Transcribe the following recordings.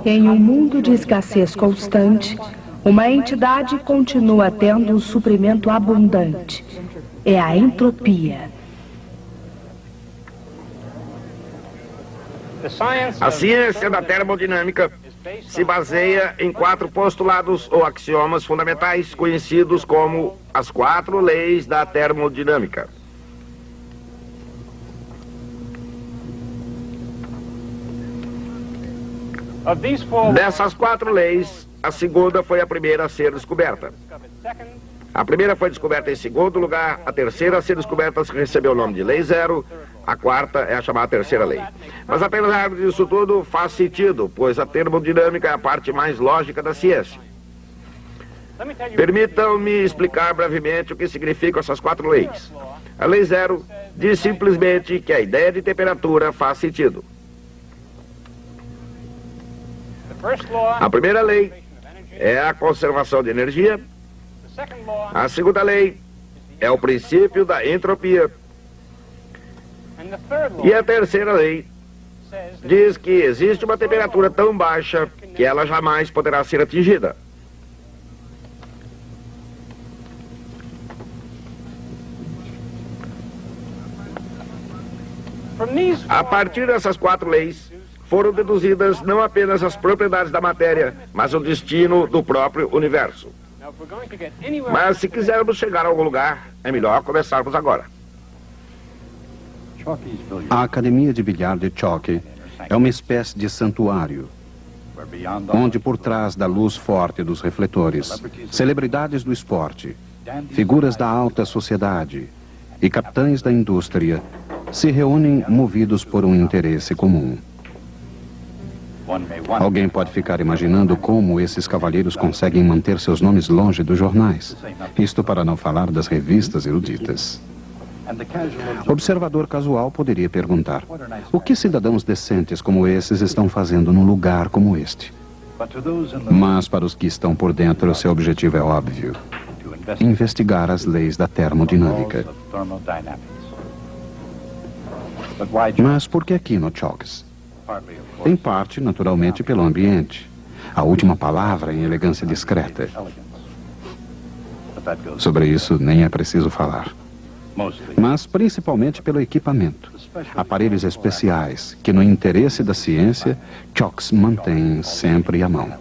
Em um mundo de escassez constante, uma entidade continua tendo um suprimento abundante. É a entropia. A ciência da termodinâmica se baseia em 4 postulados ou axiomas fundamentais conhecidos como as 4 leis da termodinâmica. Dessas 4 leis, a segunda foi a primeira a ser descoberta. A primeira foi descoberta em segundo lugar, a terceira a ser descoberta recebeu o nome de Lei Zero, a quarta é a chamada terceira lei. Mas apesar disso tudo, faz sentido, pois a termodinâmica é a parte mais lógica da ciência. Permitam-me explicar brevemente o que significam essas 4 leis. A Lei Zero diz simplesmente que a ideia de temperatura faz sentido. A primeira lei é a conservação de energia. A segunda lei é o princípio da entropia. E a terceira lei diz que existe uma temperatura tão baixa que ela jamais poderá ser atingida. A partir dessas 4 leis, foram deduzidas não apenas as propriedades da matéria, mas o destino do próprio universo. Mas se quisermos chegar a algum lugar, é melhor começarmos agora. A Academia de Bilhar de Choque é uma espécie de santuário, onde por trás da luz forte dos refletores, celebridades do esporte, figuras da alta sociedade e capitães da indústria se reúnem movidos por um interesse comum. Alguém pode ficar imaginando como esses cavalheiros conseguem manter seus nomes longe dos jornais. Isto para não falar das revistas eruditas. Observador casual poderia perguntar: o que cidadãos decentes como esses estão fazendo num lugar como este? Mas para os que estão por dentro, seu objetivo é óbvio: investigar as leis da termodinâmica. Mas por que aqui no Chalks? Em parte, naturalmente, pelo ambiente. A última palavra em elegância discreta. Sobre isso, nem é preciso falar. Mas principalmente pelo equipamento. Aparelhos especiais que, no interesse da ciência, Chalks mantém sempre à mão.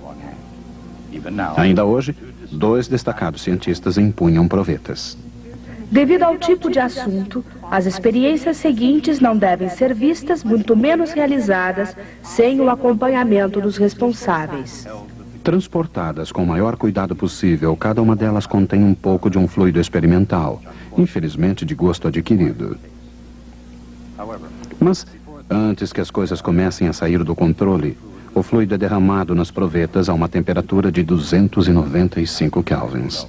Ainda hoje, 2 destacados cientistas empunham provetas. Devido ao tipo de assunto, as experiências seguintes não devem ser vistas, muito menos realizadas, sem o acompanhamento dos responsáveis. Transportadas com o maior cuidado possível, cada uma delas contém um pouco de um fluido experimental, infelizmente de gosto adquirido. Mas, antes que as coisas comecem a sair do controle, o fluido é derramado nas provetas a uma temperatura de 295 kelvins.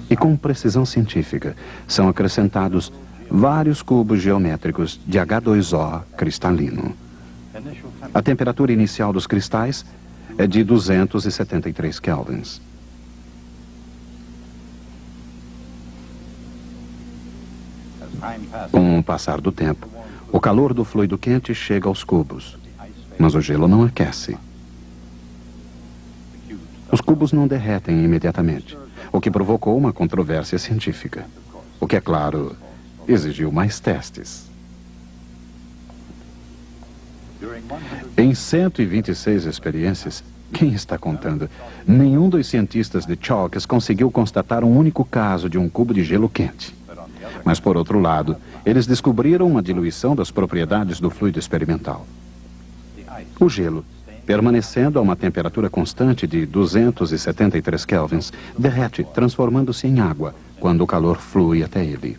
E com precisão científica, são acrescentados vários cubos geométricos de H2O cristalino. A temperatura inicial dos cristais é de 273 kelvins. Com o passar do tempo, o calor do fluido quente chega aos cubos, mas o gelo não aquece. Os cubos não derretem imediatamente, o que provocou uma controvérsia científica. O que, é claro, exigiu mais testes. Em 126 experiências, quem está contando? Nenhum dos cientistas de Chalks conseguiu constatar um único caso de um cubo de gelo quente. Mas, por outro lado, eles descobriram uma diluição das propriedades do fluido experimental. O gelo, permanecendo a uma temperatura constante de 273 kelvins, derrete, transformando-se em água quando o calor flui até ele.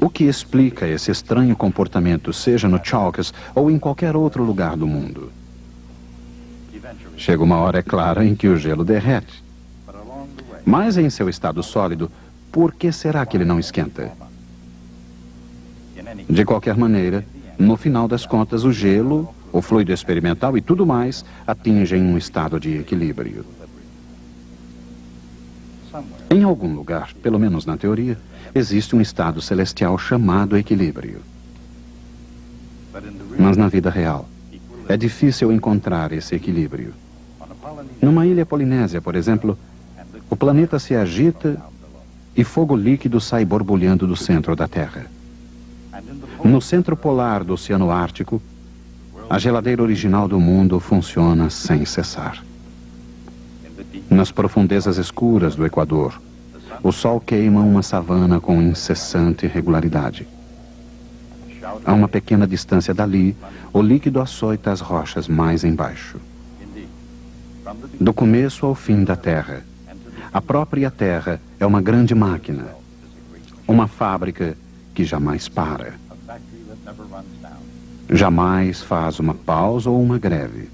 O que explica esse estranho comportamento, seja no Chalks ou em qualquer outro lugar do mundo? Chega uma hora, é claro, em que o gelo derrete. Mas em seu estado sólido, por que será que ele não esquenta? De qualquer maneira, no final das contas, o gelo, o fluido experimental e tudo mais atingem um estado de equilíbrio. Em algum lugar, pelo menos na teoria, existe um estado celestial chamado equilíbrio. Mas na vida real, é difícil encontrar esse equilíbrio. Numa ilha polinésia, por exemplo, o planeta se agita e fogo líquido sai borbulhando do centro da Terra. No centro polar do Oceano Ártico, a geladeira original do mundo funciona sem cessar. Nas profundezas escuras do Equador, o sol queima uma savana com incessante regularidade. A uma pequena distância dali, o líquido açoita as rochas mais embaixo. Do começo ao fim da Terra, a própria Terra é uma grande máquina, uma fábrica que jamais para. Jamais faz uma pausa ou uma greve.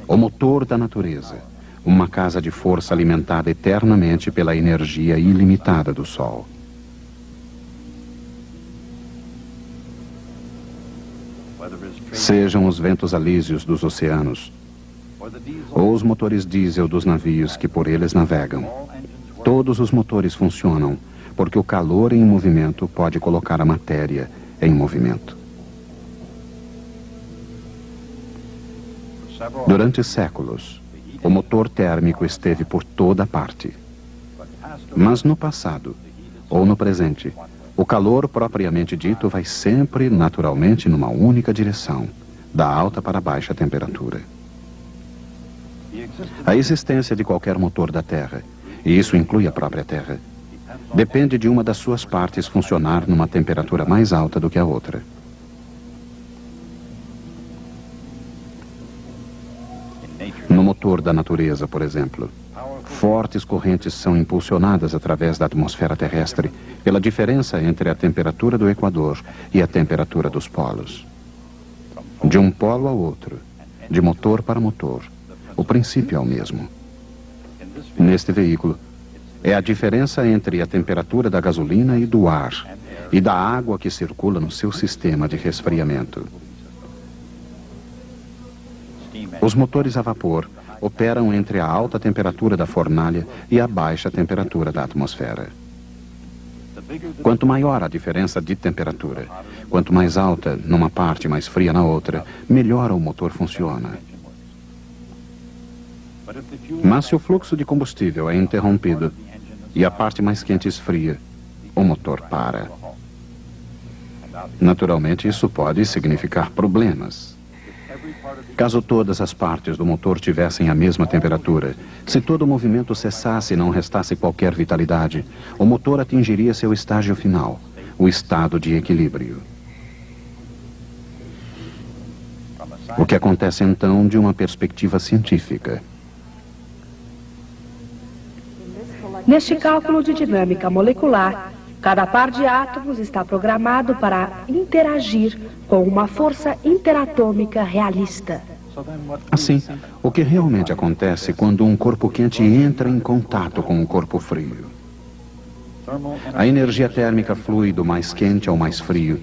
O motor da natureza, uma casa de força alimentada eternamente pela energia ilimitada do Sol. Sejam os ventos alísios dos oceanos, ou os motores diesel dos navios que por eles navegam, todos os motores funcionam, porque o calor em movimento pode colocar a matéria em movimento. Durante séculos, o motor térmico esteve por toda parte. Mas no passado, ou no presente, o calor propriamente dito vai sempre, naturalmente, numa única direção, da alta para a baixa temperatura. A existência de qualquer motor da Terra, e isso inclui a própria Terra, depende de uma das suas partes funcionar numa temperatura mais alta do que a outra. No motor da natureza, por exemplo, fortes correntes são impulsionadas através da atmosfera terrestre pela diferença entre a temperatura do Equador e a temperatura dos polos. De um polo ao outro, de motor para motor, o princípio é o mesmo. Neste veículo, é a diferença entre a temperatura da gasolina e do ar, e da água que circula no seu sistema de resfriamento. Os motores a vapor operam entre a alta temperatura da fornalha e a baixa temperatura da atmosfera. Quanto maior a diferença de temperatura, quanto mais alta numa parte e mais fria na outra, melhor o motor funciona. Mas se o fluxo de combustível é interrompido e a parte mais quente esfria, o motor para. Naturalmente, isso pode significar problemas. Caso todas as partes do motor tivessem a mesma temperatura, se todo o movimento cessasse e não restasse qualquer vitalidade, o motor atingiria seu estágio final, o estado de equilíbrio. O que acontece então de uma perspectiva científica? Neste cálculo de dinâmica molecular, cada par de átomos está programado para interagir com uma força interatômica realista. Assim, o que realmente acontece quando um corpo quente entra em contato com um corpo frio? A energia térmica flui do mais quente ao mais frio,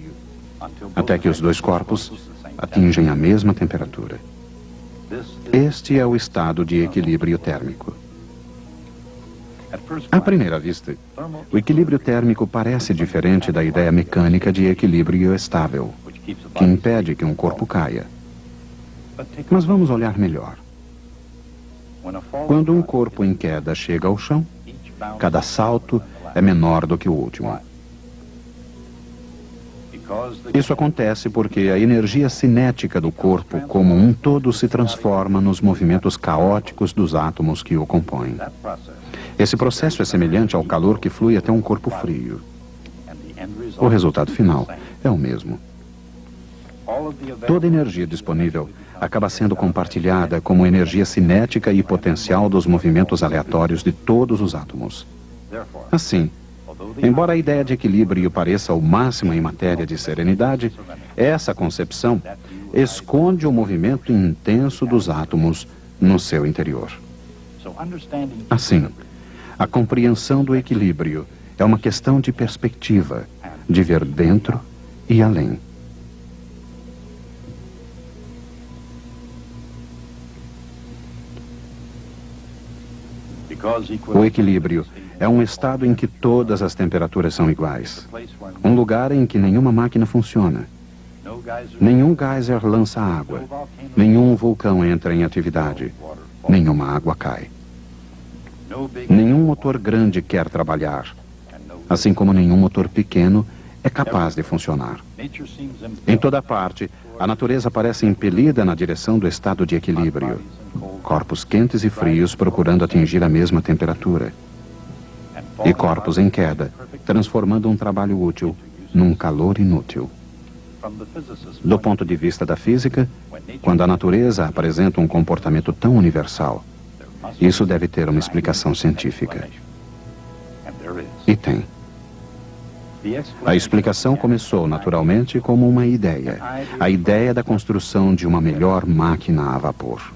até que os dois corpos atingem a mesma temperatura. Este é o estado de equilíbrio térmico. À primeira vista, o equilíbrio térmico parece diferente da ideia mecânica de equilíbrio estável, que impede que um corpo caia. Mas vamos olhar melhor. Quando um corpo em queda chega ao chão, cada salto é menor do que o último. Isso acontece porque a energia cinética do corpo como um todo se transforma nos movimentos caóticos dos átomos que o compõem. Esse processo é semelhante ao calor que flui até um corpo frio. O resultado final é o mesmo. Toda energia disponível acaba sendo compartilhada como energia cinética e potencial dos movimentos aleatórios de todos os átomos. Assim, embora a ideia de equilíbrio pareça o máximo em matéria de serenidade, essa concepção esconde o movimento intenso dos átomos no seu interior. Assim, a compreensão do equilíbrio é uma questão de perspectiva, de ver dentro e além. O equilíbrio é um estado em que todas as temperaturas são iguais. Um lugar em que nenhuma máquina funciona. Nenhum geyser lança água. Nenhum vulcão entra em atividade. Nenhuma água cai. Nenhum motor grande quer trabalhar. Assim como nenhum motor pequeno é capaz de funcionar. Em toda parte, a natureza parece impelida na direção do estado de equilíbrio. Corpos quentes e frios procurando atingir a mesma temperatura. E corpos em queda, transformando um trabalho útil num calor inútil. Do ponto de vista da física, quando a natureza apresenta um comportamento tão universal, isso deve ter uma explicação científica. E tem. A explicação começou naturalmente como uma ideia. A ideia da construção de uma melhor máquina a vapor.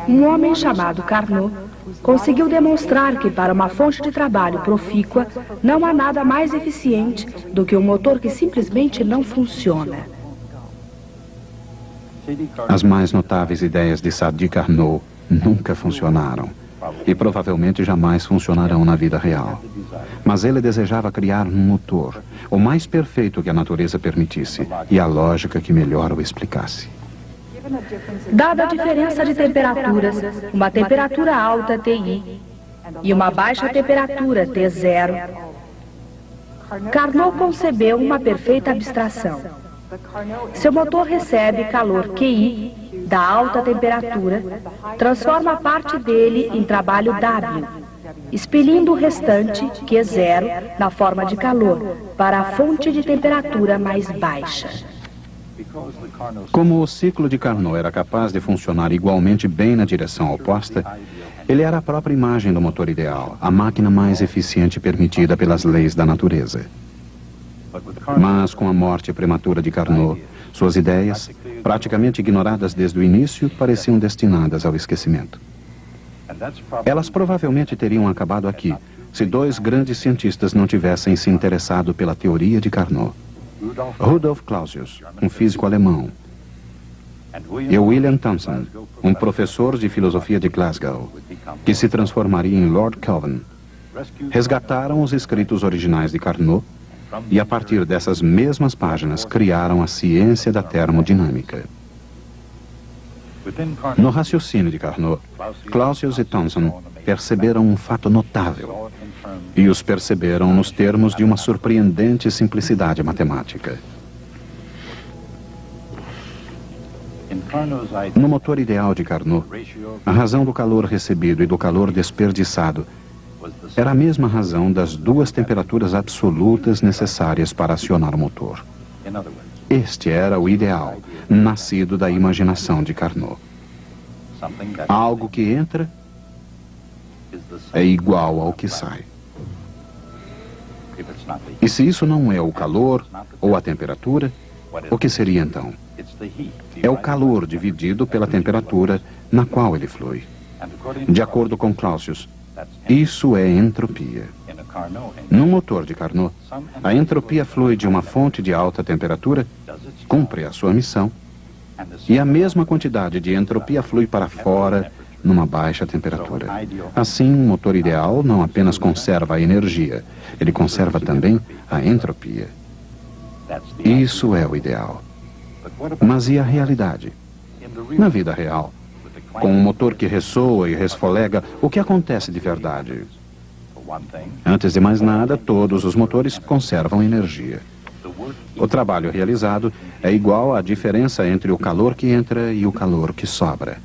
Um homem chamado Carnot conseguiu demonstrar que para uma fonte de trabalho profícua não há nada mais eficiente do que um motor que simplesmente não funciona. As mais notáveis ideias de Sadi Carnot nunca funcionaram e provavelmente jamais funcionarão na vida real. Mas ele desejava criar um motor, o mais perfeito que a natureza permitisse e a lógica que melhor o explicasse. Dada a diferença de temperaturas, uma temperatura alta TI e uma baixa temperatura T0, Carnot concebeu uma perfeita abstração. Seu motor recebe calor QI da alta temperatura, transforma parte dele em trabalho W, expelindo o restante, Q0, na forma de calor, para a fonte de temperatura mais baixa. Como o ciclo de Carnot era capaz de funcionar igualmente bem na direção oposta, ele era a própria imagem do motor ideal, a máquina mais eficiente permitida pelas leis da natureza. Mas com a morte prematura de Carnot, suas ideias, praticamente ignoradas desde o início, pareciam destinadas ao esquecimento. Elas provavelmente teriam acabado aqui, se dois grandes cientistas não tivessem se interessado pela teoria de Carnot. Rudolf Clausius, um físico alemão, e William Thomson, um professor de filosofia de Glasgow, que se transformaria em Lord Kelvin, resgataram os escritos originais de Carnot e, a partir dessas mesmas páginas, criaram a ciência da termodinâmica. No raciocínio de Carnot, Clausius e Thomson perceberam um fato notável, e os perceberam nos termos de uma surpreendente simplicidade matemática. No motor ideal de Carnot, a razão do calor recebido e do calor desperdiçado era a mesma razão das duas temperaturas absolutas necessárias para acionar o motor. Este era o ideal, nascido da imaginação de Carnot. Algo que entra é igual ao que sai. E se isso não é o calor ou a temperatura, o que seria então? É o calor dividido pela temperatura na qual ele flui. De acordo com Clausius, isso é entropia. No motor de Carnot, a entropia flui de uma fonte de alta temperatura, cumpre a sua missão, e a mesma quantidade de entropia flui para fora numa baixa temperatura. Assim, um motor ideal não apenas conserva a energia, ele conserva também a entropia. Isso é o ideal. Mas e a realidade? Na vida real, com um motor que ressoa e resfolega, o que acontece de verdade? Antes de mais nada, todos os motores conservam energia. O trabalho realizado é igual à diferença entre o calor que entra e o calor que sobra.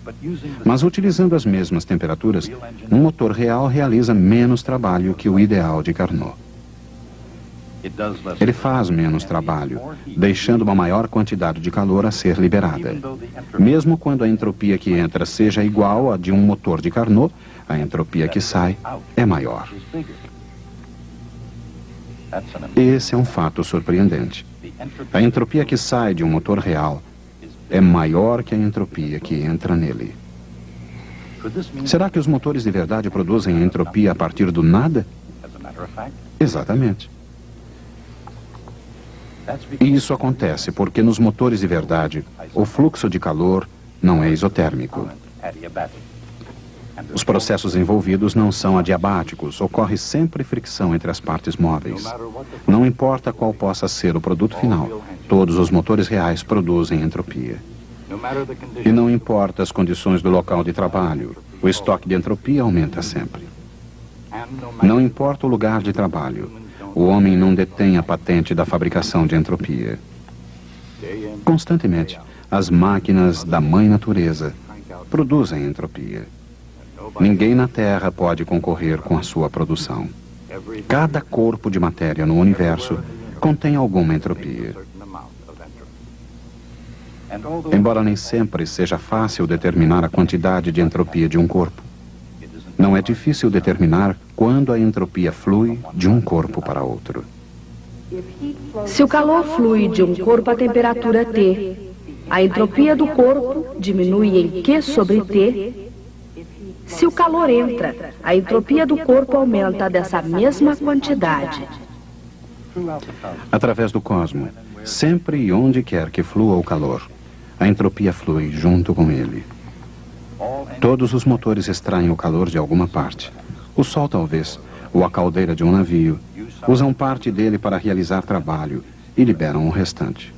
Mas utilizando as mesmas temperaturas, um motor real realiza menos trabalho que o ideal de Carnot. Ele faz menos trabalho, deixando uma maior quantidade de calor a ser liberada. Mesmo quando a entropia que entra seja igual à de um motor de Carnot, a entropia que sai é maior. Esse é um fato surpreendente. A entropia que sai de um motor real é maior que a entropia que entra nele. Será que os motores de verdade produzem entropia a partir do nada? Exatamente. E isso acontece porque nos motores de verdade, o fluxo de calor não é isotérmico. Os processos envolvidos não são adiabáticos, ocorre sempre fricção entre as partes móveis. Não importa qual possa ser o produto final, Todos os motores reais produzem entropia. E não importa as condições do local de trabalho, o estoque de entropia aumenta sempre. Não importa o lugar de trabalho, o homem não detém a patente da fabricação de entropia. Constantemente, as máquinas da mãe natureza produzem entropia. Ninguém na Terra pode concorrer com a sua produção. Cada corpo de matéria no universo contém alguma entropia. Embora nem sempre seja fácil determinar a quantidade de entropia de um corpo, não é difícil determinar quando a entropia flui de um corpo para outro. Se o calor flui de um corpo a temperatura T, a entropia do corpo diminui em Q sobre T. Se o calor entra, a entropia do corpo aumenta dessa mesma quantidade. Através do cosmos, sempre e onde quer que flua o calor, a entropia flui junto com ele. Todos os motores extraem o calor de alguma parte. O sol, talvez, ou a caldeira de um navio, usam parte dele para realizar trabalho e liberam o restante.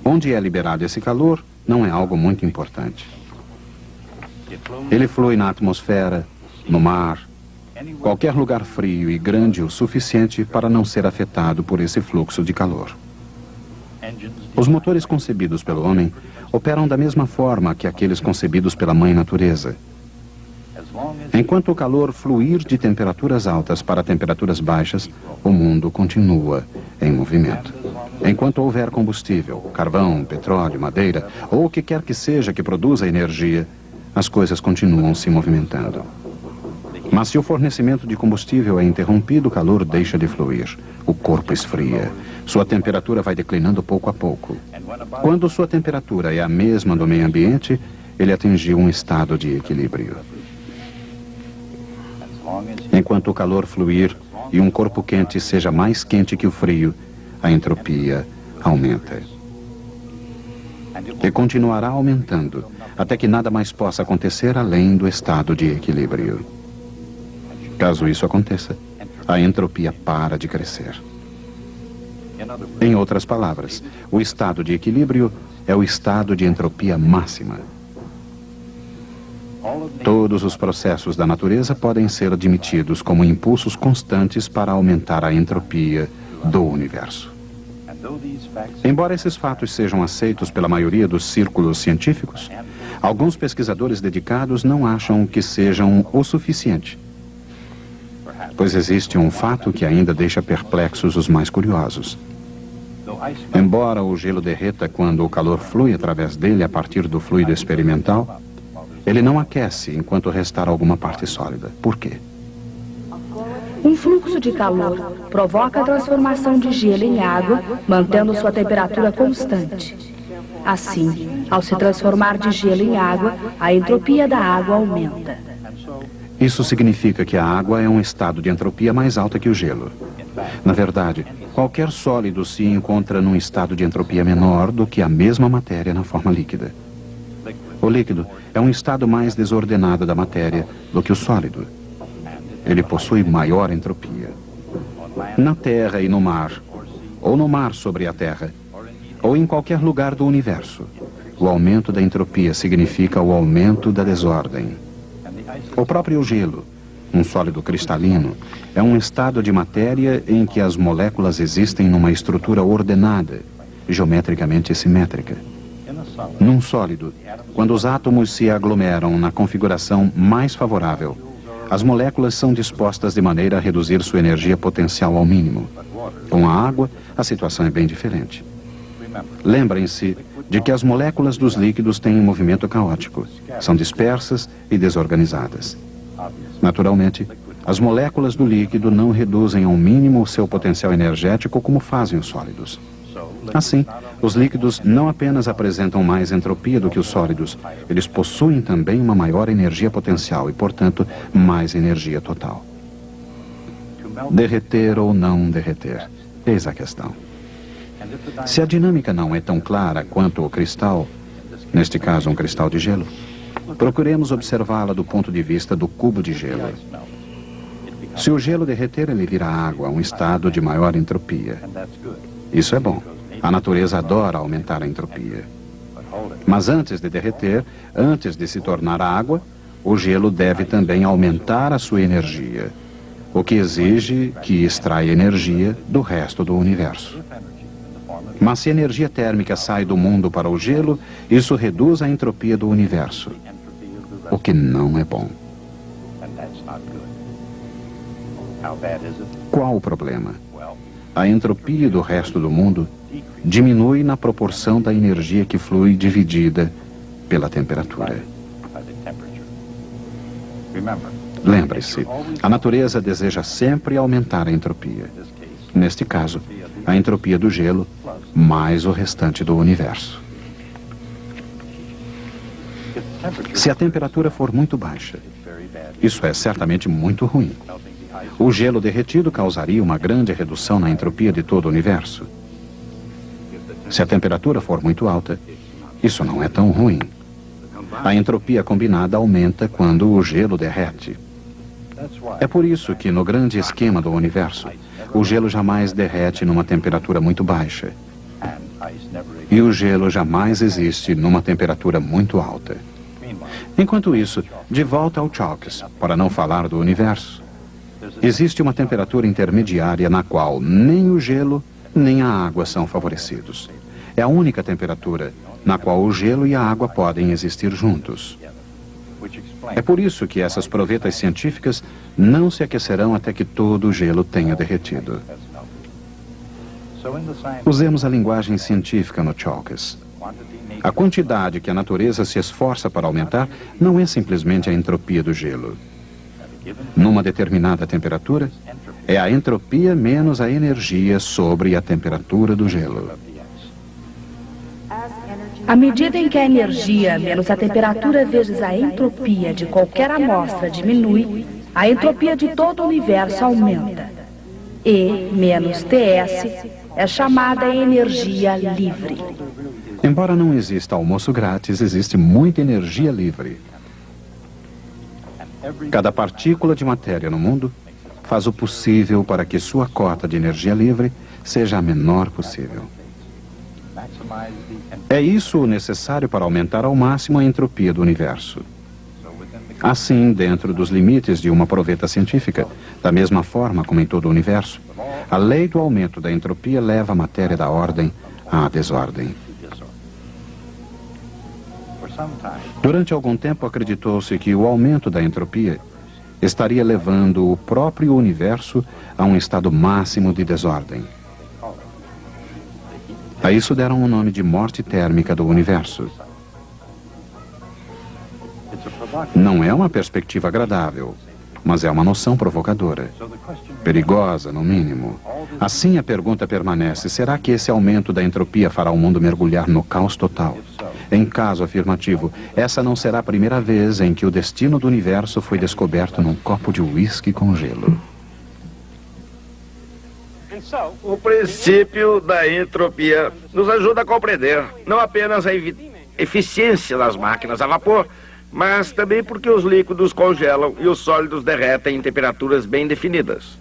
Onde é liberado esse calor, não é algo muito importante. Ele flui na atmosfera, no mar, qualquer lugar frio e grande o suficiente para não ser afetado por esse fluxo de calor. Os motores concebidos pelo homem operam da mesma forma que aqueles concebidos pela mãe natureza. Enquanto o calor fluir de temperaturas altas para temperaturas baixas, o mundo continua em movimento. Enquanto houver combustível, carvão, petróleo, madeira, ou o que quer que seja que produza energia, as coisas continuam se movimentando. Mas se o fornecimento de combustível é interrompido, o calor deixa de fluir. O corpo esfria. Sua temperatura vai declinando pouco a pouco. Quando sua temperatura é a mesma do meio ambiente, ele atingiu um estado de equilíbrio. Enquanto o calor fluir e um corpo quente seja mais quente que o frio, a entropia aumenta. E continuará aumentando, até que nada mais possa acontecer além do estado de equilíbrio. Caso isso aconteça, a entropia para de crescer. Em outras palavras, o estado de equilíbrio é o estado de entropia máxima. Todos os processos da natureza podem ser admitidos como impulsos constantes para aumentar a entropia do universo. Embora esses fatos sejam aceitos pela maioria dos círculos científicos, alguns pesquisadores dedicados não acham que sejam o suficiente. Pois existe um fato que ainda deixa perplexos os mais curiosos. Embora o gelo derreta quando o calor flui através dele a partir do fluido experimental, ele não aquece enquanto restar alguma parte sólida. Por quê? Um fluxo de calor provoca a transformação de gelo em água, mantendo sua temperatura constante. Assim, ao se transformar de gelo em água, a entropia da água aumenta. Isso significa que a água é um estado de entropia mais alta que o gelo. Na verdade, qualquer sólido se encontra num estado de entropia menor do que a mesma matéria na forma líquida. O líquido é um estado mais desordenado da matéria do que o sólido. Ele possui maior entropia. Na Terra e no mar, ou no mar sobre a Terra, ou em qualquer lugar do universo, o aumento da entropia significa o aumento da desordem. O próprio gelo, um sólido cristalino, é um estado de matéria em que as moléculas existem numa estrutura ordenada, geometricamente simétrica. Num sólido, quando os átomos se aglomeram na configuração mais favorável, as moléculas são dispostas de maneira a reduzir sua energia potencial ao mínimo. Com a água, a situação é bem diferente. Lembrem-se de que as moléculas dos líquidos têm um movimento caótico. São dispersas e desorganizadas. Naturalmente, as moléculas do líquido não reduzem ao mínimo o seu potencial energético como fazem os sólidos. Assim, os líquidos não apenas apresentam mais entropia do que os sólidos, eles possuem também uma maior energia potencial e, portanto, mais energia total. Derreter ou não derreter? Eis a questão. Se a dinâmica não é tão clara quanto o cristal, neste caso um cristal de gelo, procuremos observá-la do ponto de vista do cubo de gelo. Se o gelo derreter, ele vira água, um estado de maior entropia. Isso é bom. A natureza adora aumentar a entropia. Mas antes de derreter, antes de se tornar água, o gelo deve também aumentar a sua energia, o que exige que extraia energia do resto do universo. Mas se a energia térmica sai do mundo para o gelo, isso reduz a entropia do universo, o que não é bom. Qual o problema? A entropia do resto do mundo diminui na proporção da energia que flui dividida pela temperatura. Lembre-se, a natureza deseja sempre aumentar a entropia. Neste caso, a entropia do gelo mais o restante do universo. Se a temperatura for muito baixa, isso é certamente muito ruim. O gelo derretido causaria uma grande redução na entropia de todo o universo. Se a temperatura for muito alta, isso não é tão ruim. A entropia combinada aumenta quando o gelo derrete. É por isso que, no grande esquema do universo, o gelo jamais derrete numa temperatura muito baixa. E o gelo jamais existe numa temperatura muito alta. Enquanto isso, de volta ao Chalkes, para não falar do universo, existe uma temperatura intermediária na qual nem o gelo nem a água são favorecidos. É a única temperatura na qual o gelo e a água podem existir juntos. É por isso que essas provetas científicas não se aquecerão até que todo o gelo tenha derretido. Usemos a linguagem científica no Chalkes. A quantidade que a natureza se esforça para aumentar não é simplesmente a entropia do gelo. Numa determinada temperatura, é a entropia menos a energia sobre a temperatura do gelo. À medida em que a energia menos a temperatura vezes a entropia de qualquer amostra diminui, a entropia de todo o universo aumenta. E menos TS é chamada energia livre. Embora não exista almoço grátis, existe muita energia livre. Cada partícula de matéria no mundo faz o possível para que sua cota de energia livre seja a menor possível. É isso o necessário para aumentar ao máximo a entropia do universo. Assim, dentro dos limites de uma proveta científica, da mesma forma como em todo o universo, a lei do aumento da entropia leva a matéria da ordem à desordem. Durante algum tempo acreditou-se que o aumento da entropia estaria levando o próprio universo a um estado máximo de desordem. A isso deram o nome de morte térmica do universo. Não é uma perspectiva agradável, mas é uma noção provocadora. Perigosa, no mínimo. Assim a pergunta permanece: será que esse aumento da entropia fará o mundo mergulhar no caos total? Em caso afirmativo, essa não será a primeira vez em que o destino do universo foi descoberto num copo de uísque com gelo. O princípio da entropia nos ajuda a compreender não apenas a eficiência das máquinas a vapor, mas também porque os líquidos congelam e os sólidos derretem em temperaturas bem definidas.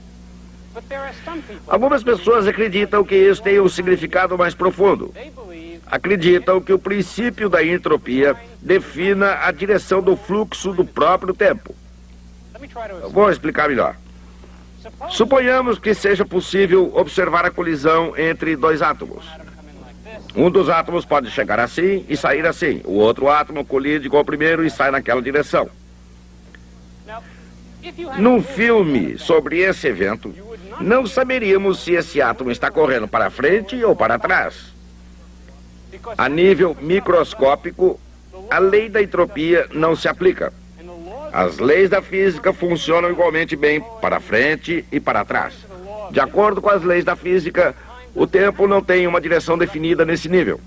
Algumas pessoas acreditam que isso tem um significado mais profundo. Acreditam que o princípio da entropia defina a direção do fluxo do próprio tempo. Eu vou explicar melhor. Suponhamos que seja possível observar a colisão entre dois átomos. Um dos átomos pode chegar assim e sair assim. O outro átomo colide com o primeiro e sai naquela direção. Num filme sobre esse evento, não saberíamos se esse átomo está correndo para frente ou para trás. A nível microscópico, a lei da entropia não se aplica. As leis da física funcionam igualmente bem para frente e para trás. De acordo com as leis da física, o tempo não tem uma direção definida nesse nível.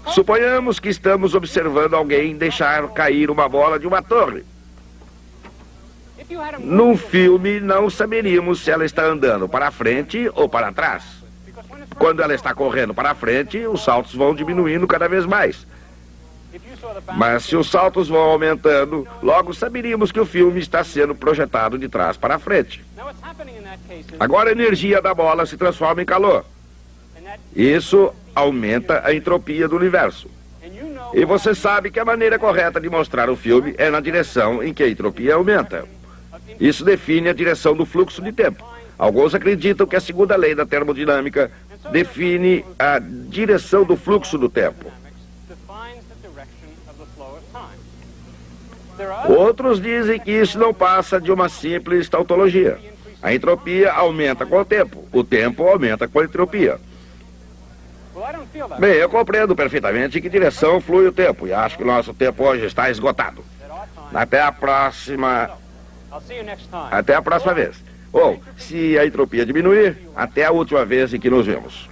Suponhamos que estamos observando alguém deixar cair uma bola de uma torre. Num filme, não saberíamos se ela está andando para frente ou para trás. Quando ela está correndo para frente, os saltos vão diminuindo cada vez mais. Mas se os saltos vão aumentando, logo saberíamos que o filme está sendo projetado de trás para frente. Agora a energia da bola se transforma em calor. Isso aumenta a entropia do universo. E você sabe que a maneira correta de mostrar o filme é na direção em que a entropia aumenta. Isso define a direção do fluxo de tempo. Alguns acreditam que a segunda lei da termodinâmica define a direção do fluxo do tempo. Outros dizem que isso não passa de uma simples tautologia. A entropia aumenta com o tempo aumenta com a entropia. Bem, eu compreendo perfeitamente em que direção flui o tempo e acho que o nosso tempo hoje está esgotado. Até a próxima vez. Ou, se a entropia diminuir, até a última vez em que nos vemos.